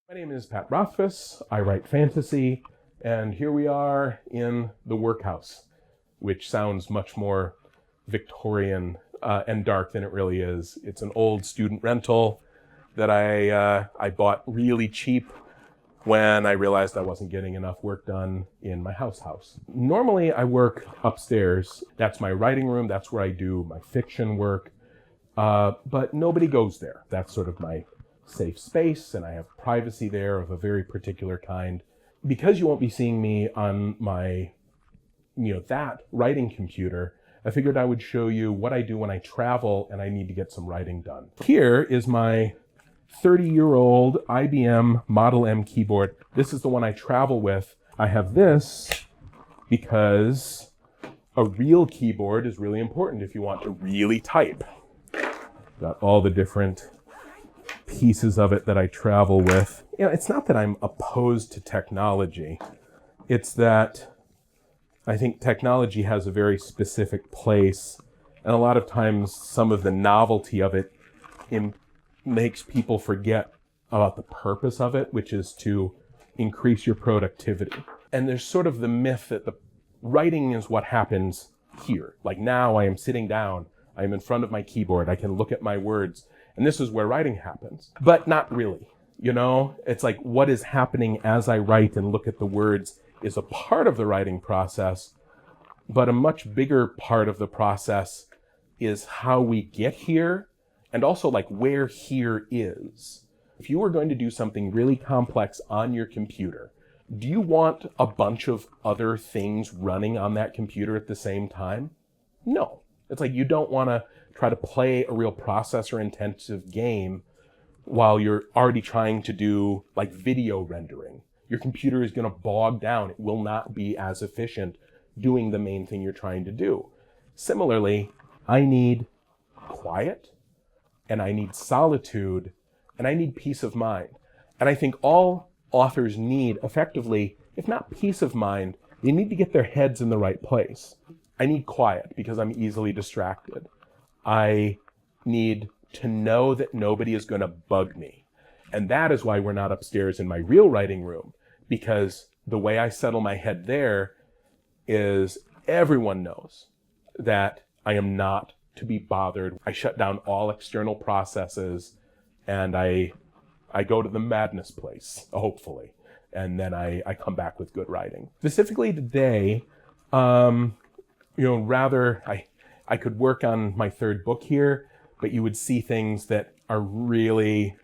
My name is Pat Rothfuss. I write fantasy, and here we are in the workhouse, which sounds much more Victorian and dark than it really is. It's an old student rental that I bought really cheap when I realized I wasn't getting enough work done in my house. Normally I work upstairs. That's my writing room. That's where I do my fiction work. But nobody goes there. That's sort of my safe space, and I have privacy there of a very particular kind. Because you won't be seeing me on my, that writing computer, I figured I would show you what I do when I travel and I need to get some writing done. Here is my 30-year-old IBM Model M keyboard. This is the one I travel with. I have this because a real keyboard is really important if you want to really type. Got all the different pieces of it that I travel with. It's not that I'm opposed to technology. It's that I think technology has a very specific place, and a lot of times some of the novelty of it makes people forget about the purpose of it, which is to increase your productivity. And there's sort of the myth that the writing is what happens here. Like now I am sitting down, I am in front of my keyboard, I can look at my words, and this is where writing happens. But not really, It's like what is happening as I write and look at the words is a part of the writing process, but a much bigger part of the process is how we get here, and also like where here is. If you were going to do something really complex on your computer, do you want a bunch of other things running on that computer at the same time? No. It's like you don't want to try to play a real processor intensive game while you're already trying to do like video rendering. Your computer is going to bog down. It will not be as efficient doing the main thing you're trying to do. Similarly, I need quiet, and I need solitude, and I need peace of mind. And I think all authors need, effectively, if not peace of mind, they need to get their heads in the right place. I need quiet because I'm easily distracted. I need to know that nobody is going to bug me. And that is why we're not upstairs in my real writing room, because the way I settle my head there is everyone knows that I am not to be bothered. I shut down all external processes and I go to the madness place, hopefully. And then I come back with good writing. Specifically today, I could work on my third book here, but you would see things that are really,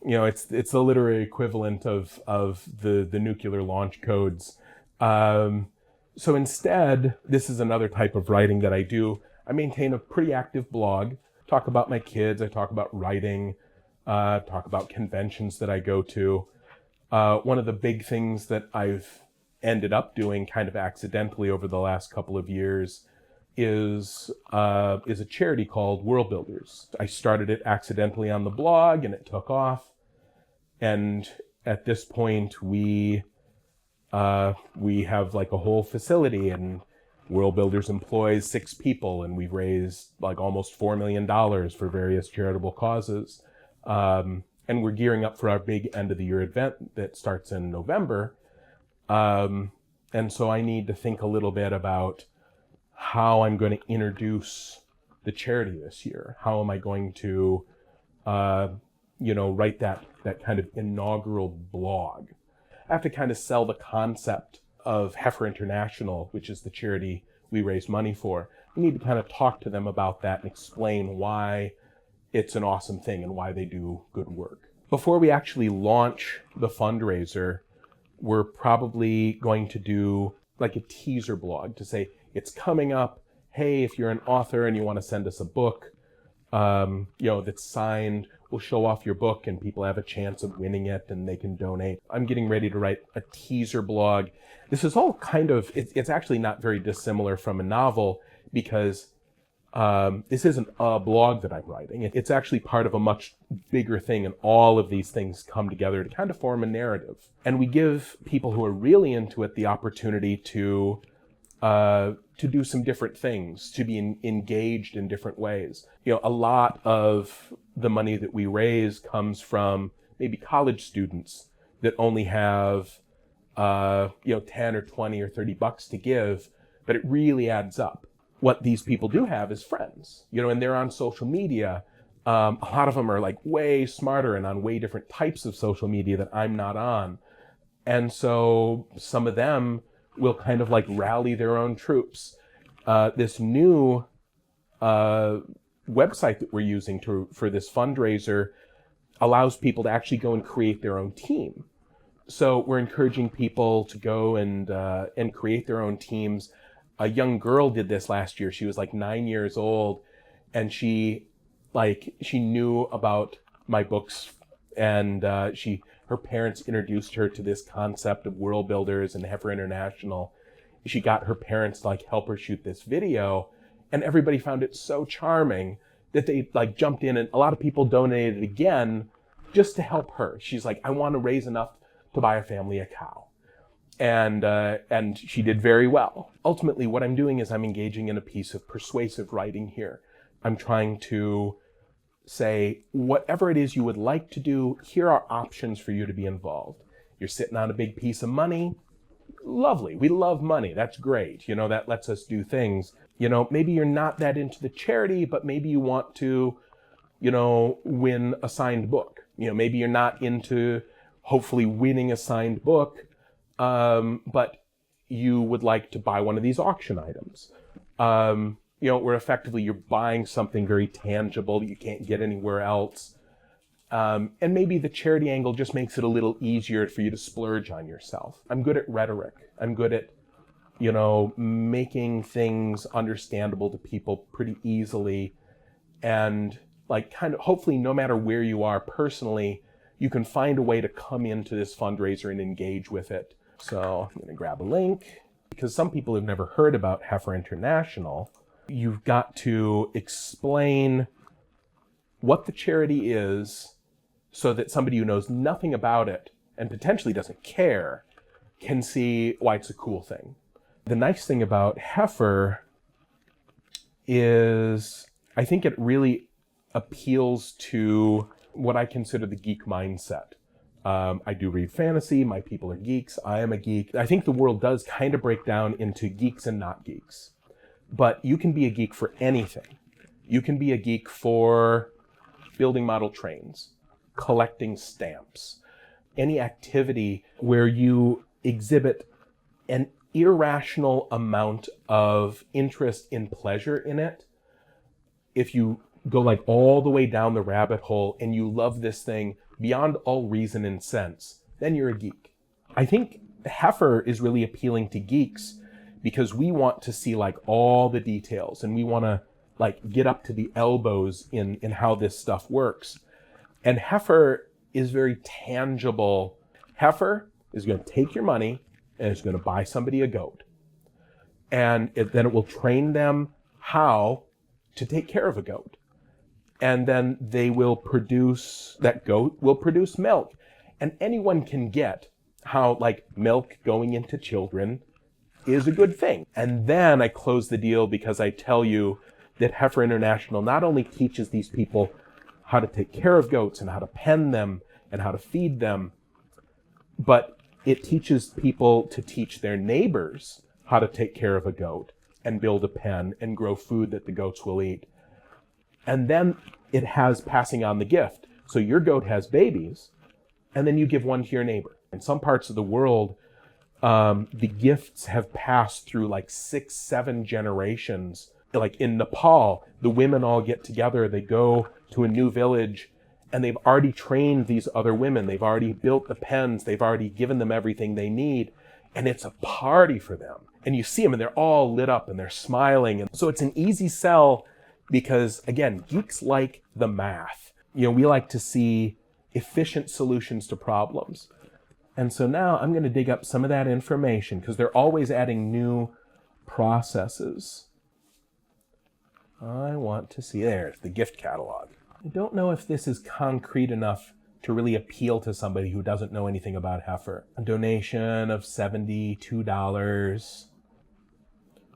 it's the literary equivalent of the nuclear launch codes. So instead, this is another type of writing that I do. I maintain a pretty active blog, talk about my kids, I talk about writing, talk about conventions that I go to. One of the big things that I've ended up doing kind of accidentally over the last couple of years is a charity called World Builders. I started it accidentally on the blog and it took off. And at this point, we have like a whole facility, and World Builders employs 6 people, and we've raised like almost $4 million for various charitable causes. And we're gearing up for our big end of the year event that starts in November. And so I need to think a little bit about how I'm going to introduce the charity this year. How am I going to, write that kind of inaugural blog? I have to kind of sell the concept of Heifer International, which is the charity we raise money for. We need to kind of talk to them about that and explain why it's an awesome thing and why they do good work. Before we actually launch the fundraiser, we're probably going to do like a teaser blog to say, it's coming up. Hey, if you're an author and you want to send us a book, that's signed, we'll show off your book and people have a chance of winning it and they can donate. I'm getting ready to write a teaser blog. This is all kind of, it's actually not very dissimilar from a novel because this isn't a blog that I'm writing. It's actually part of a much bigger thing, and all of these things come together to kind of form a narrative. And we give people who are really into it the opportunity to do some different things, to be engaged in different ways. A lot of the money that we raise comes from maybe college students that only have 10 or 20 or $30 to give, but it really adds up. What these people do have is friends, and they're on social media. A lot of them are like way smarter and on way different types of social media that I'm not on. And so some of them will kind of like rally their own troops. This new website that we're using for this fundraiser allows people to actually go and create their own team. So we're encouraging people to go and create their own teams. A young girl did this last year. She was like 9 years old, and she knew about my books, and her parents introduced her to this concept of world builders and Heifer International. She got her parents to like help her shoot this video, and everybody found it so charming that they like jumped in, and a lot of people donated again just to help her. She's like, I want to raise enough to buy a family a cow. And she did very well. Ultimately, what I'm doing is I'm engaging in a piece of persuasive writing here. I'm trying to say, whatever it is you would like to do, here are options for you to be involved. You're sitting on a big piece of money. Lovely. We love money. That's great. That lets us do things. Maybe you're not that into the charity, but maybe you want to, win a signed book. Maybe you're not into hopefully winning a signed book, but you would like to buy one of these auction items. Where effectively you're buying something very tangible that you can't get anywhere else. And maybe the charity angle just makes it a little easier for you to splurge on yourself. I'm good at rhetoric. I'm good at, making things understandable to people pretty easily. And like kind of hopefully no matter where you are personally, you can find a way to come into this fundraiser and engage with it. So I'm going to grab a link, because some people have never heard about Heifer International. You've got to explain what the charity is so that somebody who knows nothing about it and potentially doesn't care can see why it's a cool thing. The nice thing about Heifer is I think it really appeals to what I consider the geek mindset. I do read fantasy. My people are geeks. I am a geek. I think the world does kind of break down into geeks and not geeks. But you can be a geek for anything. You can be a geek for building model trains, collecting stamps, any activity where you exhibit an irrational amount of interest and pleasure in it. If you go like all the way down the rabbit hole and you love this thing beyond all reason and sense, then you're a geek. I think Heifer is really appealing to geeks because we want to see like all the details, and we want to like get up to the elbows in how this stuff works. And Heifer is very tangible. Heifer is going to take your money and it's going to buy somebody a goat. And then it will train them how to take care of a goat. And then that goat will produce milk. And anyone can get how like milk going into children is a good thing. And then I close the deal because I tell you that Heifer International not only teaches these people how to take care of goats and how to pen them and how to feed them, but it teaches people to teach their neighbors how to take care of a goat and build a pen and grow food that the goats will eat. And then it has passing on the gift. So your goat has babies, and then you give one to your neighbor. In some parts of the world, the gifts have passed through like 6-7 generations. Like in Nepal, the women all get together, they go to a new village, and they've already trained these other women. They've already built the pens. They've already given them everything they need. And it's a party for them. And you see them and they're all lit up and they're smiling. And so it's an easy sell because, again, geeks like the math. We like to see efficient solutions to problems. And so now I'm going to dig up some of that information because they're always adding new processes. I want to see, there's the gift catalog. I don't know if this is concrete enough to really appeal to somebody who doesn't know anything about Heifer. A donation of $72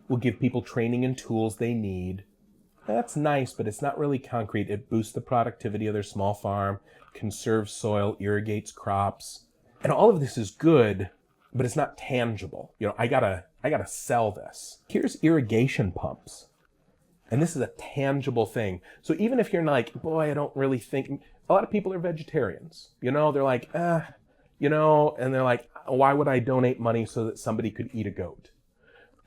will give people training and tools they need. That's nice, but it's not really concrete. It boosts the productivity of their small farm, conserves soil, irrigates crops. And all of this is good, but it's not tangible. I gotta sell this. Here's irrigation pumps. And this is a tangible thing. So even if you're like, boy, I don't really think, a lot of people are vegetarians. They're like, and they're like, why would I donate money so that somebody could eat a goat?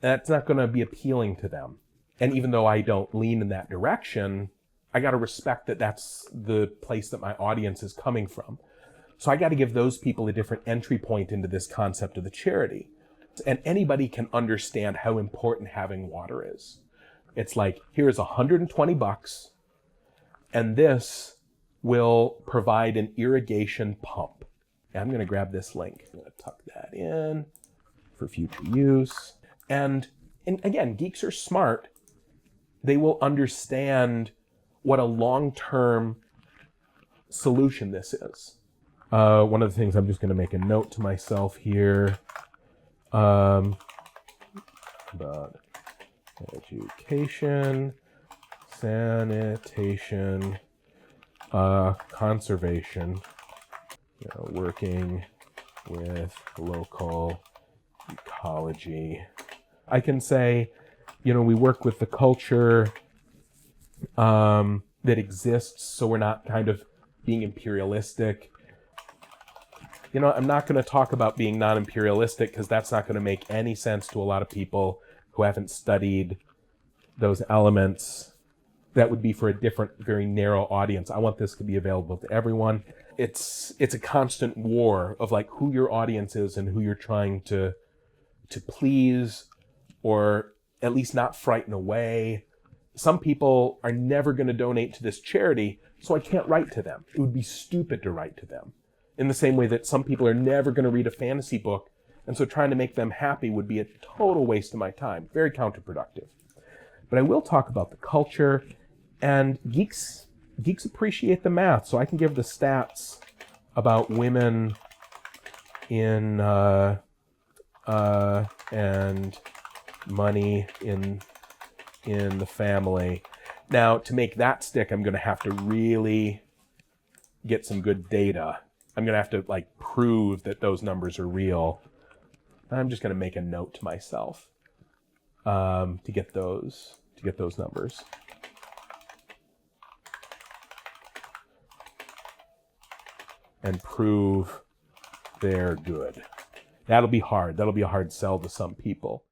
That's not going to be appealing to them. And even though I don't lean in that direction, I got to respect that that's the place that my audience is coming from. So I got to give those people a different entry point into this concept of the charity. And anybody can understand how important having water is. It's like, here's $120, and this will provide an irrigation pump. And I'm going to grab this link. I'm going to tuck that in for future use. And again, geeks are smart. They will understand what a long-term solution this is. One of the things, I'm just going to make a note to myself here about education, sanitation, conservation, working with local ecology. I can say, we work with the culture that exists, so we're not kind of being imperialistic. I'm not going to talk about being non-imperialistic because that's not going to make any sense to a lot of people who haven't studied those elements. That would be for a different, very narrow audience. I want this to be available to everyone. It's a constant war of like who your audience is and who you're trying to please, or at least not frighten away. Some people are never going to donate to this charity, so I can't write to them. It would be stupid to write to them. In the same way that some people are never going to read a fantasy book, and so trying to make them happy would be a total waste of my time. Very counterproductive. But I will talk about the culture, and geeks appreciate the math, so I can give the stats about women in and money in the family. Now, to make that stick, I'm going to have to really get some good data. I'm going to have to prove that those numbers are real. I'm just going to make a note to myself to get those numbers. And prove they're good. That'll be hard. That'll be a hard sell to some people.